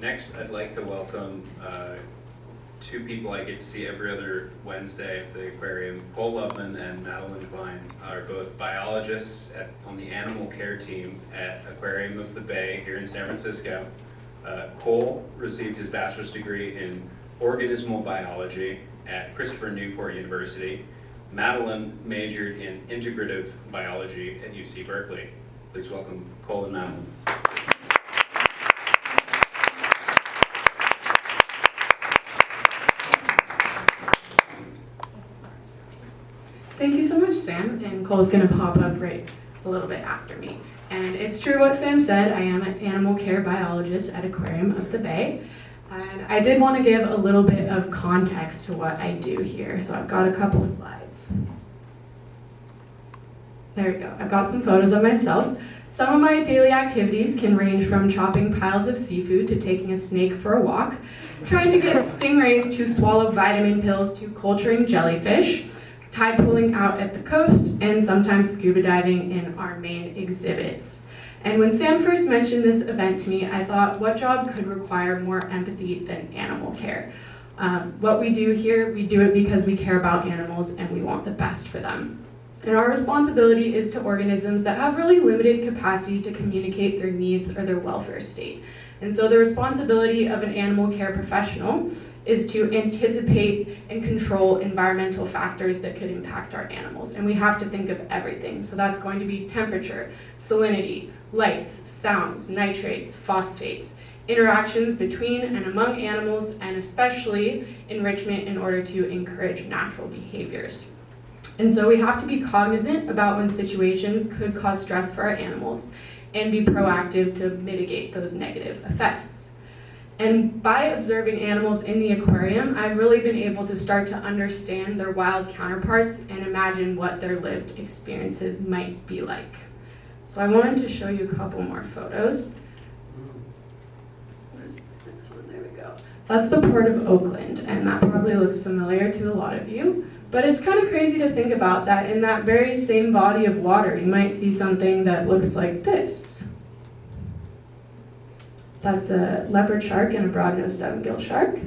Next, I'd like to welcome two people I get to see every other Wednesday at the aquarium. Cole Loveman and Madeleine Klein are both biologists on the animal care team at Aquarium of the Bay here in San Francisco. Cole received his bachelor's degree in organismal biology at Christopher Newport University. Madeleine majored in integrative biology at UC Berkeley. Please welcome Cole and Madeleine. Thank you so much, Sam. And Cole's going to pop up right a little bit after me. And it's true what Sam said. I am an animal care biologist at Aquarium of the Bay. And I did want to give a little bit of context to what I do here. So I've got a couple slides. There we go. I've got some photos of myself. Some of my daily activities can range from chopping piles of seafood to taking a snake for a walk, trying to get stingrays to swallow vitamin pills to culturing jellyfish, tide pooling out at the coast, and sometimes scuba diving in our main exhibits. And when Sam first mentioned this event to me, I thought, what job could require more empathy than animal care? What we do here, we do it because we care about animals and we want the best for them. And our responsibility is to organisms that have really limited capacity to communicate their needs or their welfare state. And so the responsibility of an animal care professional is to anticipate and control environmental factors that could impact our animals. And we have to think of everything. So that's going to be temperature, salinity, lights, sounds, nitrates, phosphates, interactions between and among animals, and especially enrichment in order to encourage natural behaviors. And so we have to be cognizant about when situations could cause stress for our animals and be proactive to mitigate those negative effects. And by observing animals in the aquarium, I've really been able to start to understand their wild counterparts and imagine what their lived experiences might be like. So I wanted to show you a couple more photos. Where's the next one? There we go. That's the Port of Oakland, and that probably looks familiar to a lot of you. But it's kind of crazy to think about that in that very same body of water, you might see something that looks like this. That's a leopard shark and a broad-nosed seven-gill shark.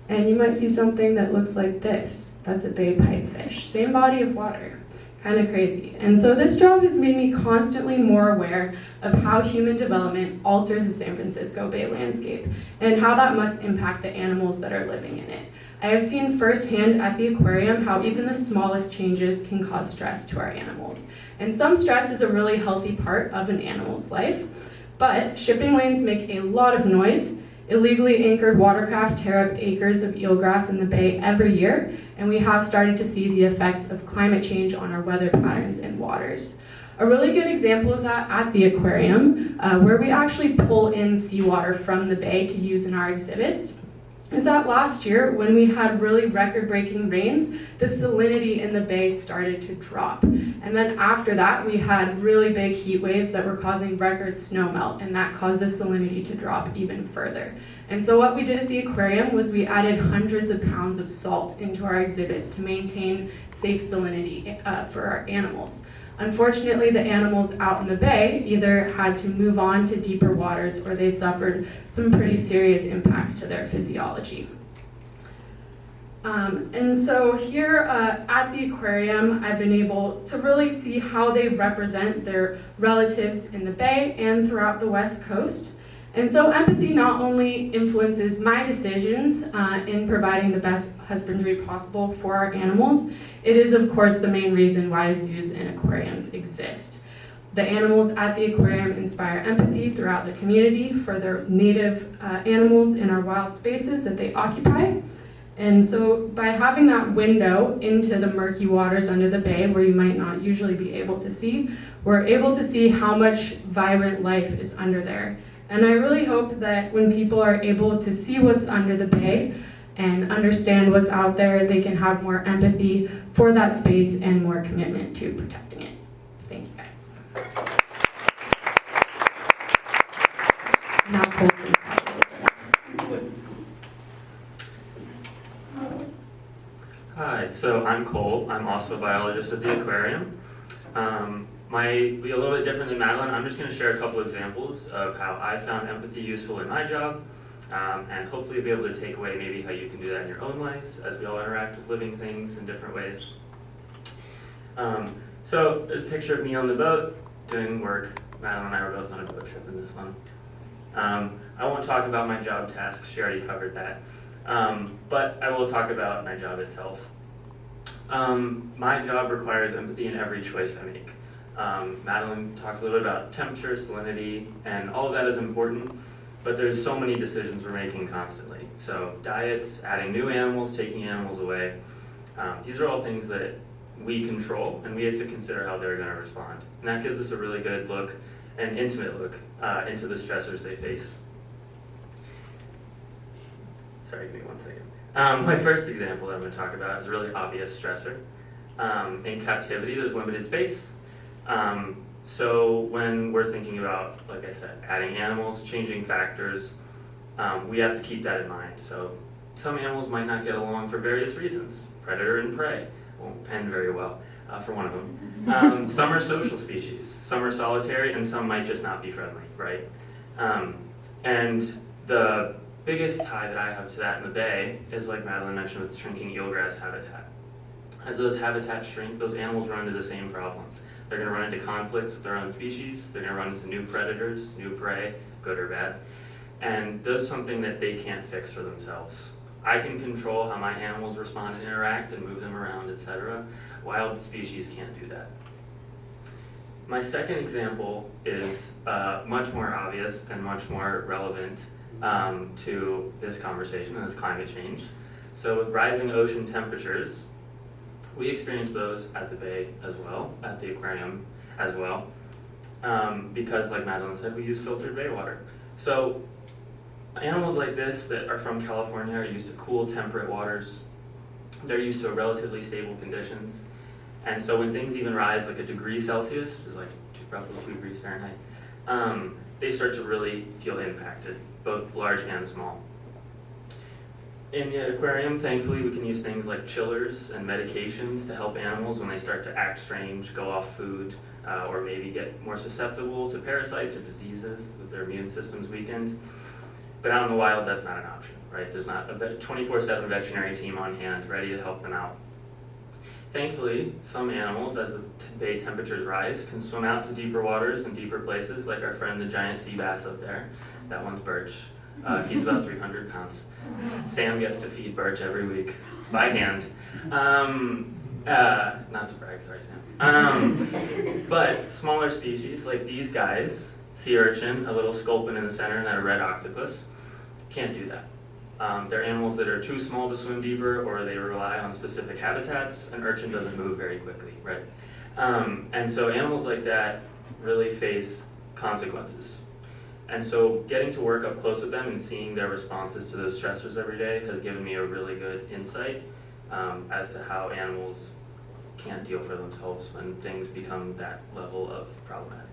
And you might see something that looks like this. That's a bay pipefish. Same body of water. Kind of crazy. And so this job has made me constantly more aware of how human development alters the San Francisco Bay landscape and how that must impact the animals that are living in it. I have seen firsthand at the aquarium how even the smallest changes can cause stress to our animals. And some stress is a really healthy part of an animal's life. But shipping lanes make a lot of noise. Illegally anchored watercraft tear up acres of eelgrass in the bay every year, and we have started to see the effects of climate change on our weather patterns and waters. A really good example of that at the aquarium, where we actually pull in seawater from the bay to use in our exhibits, is that last year, when we had really record-breaking rains, the salinity in the bay started to drop. And then after that, we had really big heat waves that were causing record snowmelt, and that caused the salinity to drop even further. And so what we did at the aquarium was we added hundreds of pounds of salt into our exhibits to maintain safe salinity for our animals. Unfortunately, the animals out in the bay either had to move on to deeper waters or they suffered some pretty serious impacts to their physiology. And so here at the aquarium, I've been able to really see how they represent their relatives in the bay and throughout the West Coast. And so empathy not only influences my decisions in providing the best husbandry possible for our animals, it is of course the main reason why zoos and aquariums exist. The animals at the aquarium inspire empathy throughout the community for their native animals in our wild spaces that they occupy. And so by having that window into the murky waters under the bay where you might not usually be able to see, we're able to see how much vibrant life is under there. And I really hope that when people are able to see what's under the bay and understand what's out there, they can have more empathy for that space and more commitment to protecting it. Thank you guys. Now Cole's going to talk a little bit. Hi, so I'm Cole. I'm also a biologist at the aquarium. Might be a little bit different than Madeleine. I'm just going to share a couple examples of how I found empathy useful in my job. and hopefully be able to take away maybe how you can do that in your own lives as we all interact with living things in different ways. So there's a picture of me on the boat doing work. Madeline and I were both on a boat trip in this one. I won't talk about my job tasks, she already covered that. But I will talk about my job itself. My job requires empathy in every choice I make. Madeleine talked a little bit about temperature, salinity, and all of that is important, but there's so many decisions we're making constantly. So diets, adding new animals, taking animals away, these are all things that we control, and we have to consider how they're going to respond. And that gives us a really good look, an intimate look, into the stressors they face. Sorry, give me one second. My first example that I'm going to talk about is a really obvious stressor. In captivity, there's limited space. So when we're thinking about, like I said, adding animals, changing factors, we have to keep that in mind. So some animals might not get along for various reasons. Predator and prey won't end very well for one of them. Some are social species, some are solitary, and some might just not be friendly, right? And the biggest tie that I have to that in the bay is, like Madeleine mentioned, with shrinking eelgrass habitat. As those habitats shrink, those animals run into the same problems. They're going to run into conflicts with their own species, they're going to run into new predators, new prey, good or bad, and that's something that they can't fix for themselves. I can control how my animals respond and interact and move them around, etc. Wild species can't do that. My second example is much more obvious and much more relevant to this conversation, and it's climate change. So with rising ocean temperatures, we experience those at the bay as well, at the aquarium as well, because like Madeleine said, we use filtered bay water. So animals like this that are from California are used to cool, temperate waters. They're used to relatively stable conditions. And so when things even rise like a degree Celsius, which is like roughly 2 degrees Fahrenheit, they start to really feel impacted, both large and small. In the aquarium, thankfully, we can use things like chillers and medications to help animals when they start to act strange, go off food, or maybe get more susceptible to parasites or diseases with their immune systems weakened. But out in the wild, that's not an option, right? There's not a 24/7 veterinary team on hand ready to help them out. Thankfully, some animals, as the bay temperatures rise, can swim out to deeper waters and deeper places, like our friend the giant sea bass up there. That one's Birch. He's about 300 pounds. Sam gets to feed Birch every week, by hand. Not to brag, sorry Sam. But smaller species, like these guys, sea urchin, a little sculpin in the center, and then a red octopus, can't do that. They're animals that are too small to swim deeper, or they rely on specific habitats. An urchin doesn't move very quickly, right? And so animals like that really face consequences. And so getting to work up close with them and seeing their responses to those stressors every day has given me a really good insight as to how animals can't deal for themselves when things become that level of problematic.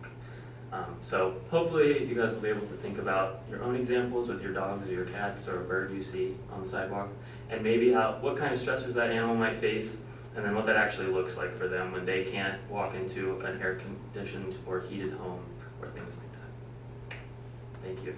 So hopefully you guys will be able to think about your own examples with your dogs or your cats or a bird you see on the sidewalk, and maybe what kind of stressors that animal might face, and then what that actually looks like for them when they can't walk into an air-conditioned or heated home or things like that. Thank you.